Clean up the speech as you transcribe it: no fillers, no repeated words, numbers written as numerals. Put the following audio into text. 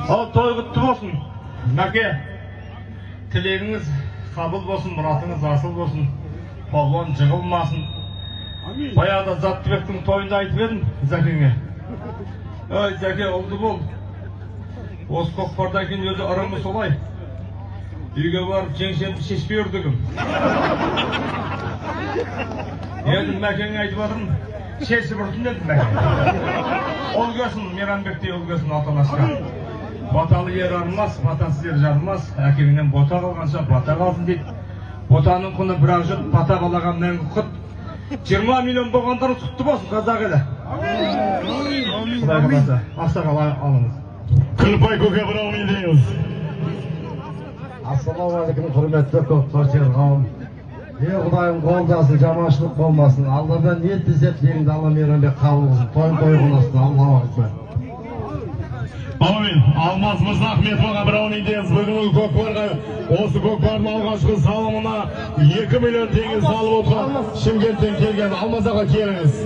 Ал той құтты болсын, мәке. Тілегіңіз қабыл болсын, мұратыңыз асыл болсын, полон жығылмасын. Баяғыда Заттыбектің тойында айтып едім Зәкеңе. Ой, Зәке, ұлды бол. Осы көкпардан кейін өзі ырымы солай. Үйге барып жеңшемді шешпей үрдігім. Енді мәкеңе айтып жатырмын. Шешіп ұрсын дедім мәкең. Ол көсін, Мейрамбектей ол көсін ата-анасына. Баталы ер арылмас, батасыз ер жарылмас. Әкеңнен бота қалғанша бата қалсын дейді. Ботаның құны бірақ жүріп, бата қалаған мәңгі құт. 20 миллион болғандар құтты болсын, қазақ елі. Құдай қаласа, ақсақал алыңыз. Күлпай көке бірауын дейміз. Ассалаумағалейкум, құрметті көкпаршылар қауым. Құдайым қолдасын, жаманшылық болмасын. Алладан ниет тілсек дегенде Алла Мейрамбек қабыл қылсын. Той қылсын. Аллаху акбар. Амин. Алмаз Мырза Ахметоваға бірауын дейміз. Бүгінгі көкпарға, осы көкпардың алғашқы салымына 2 миллион теңге салып отырған Шымкенттен келген Алмаз аға келіңіз.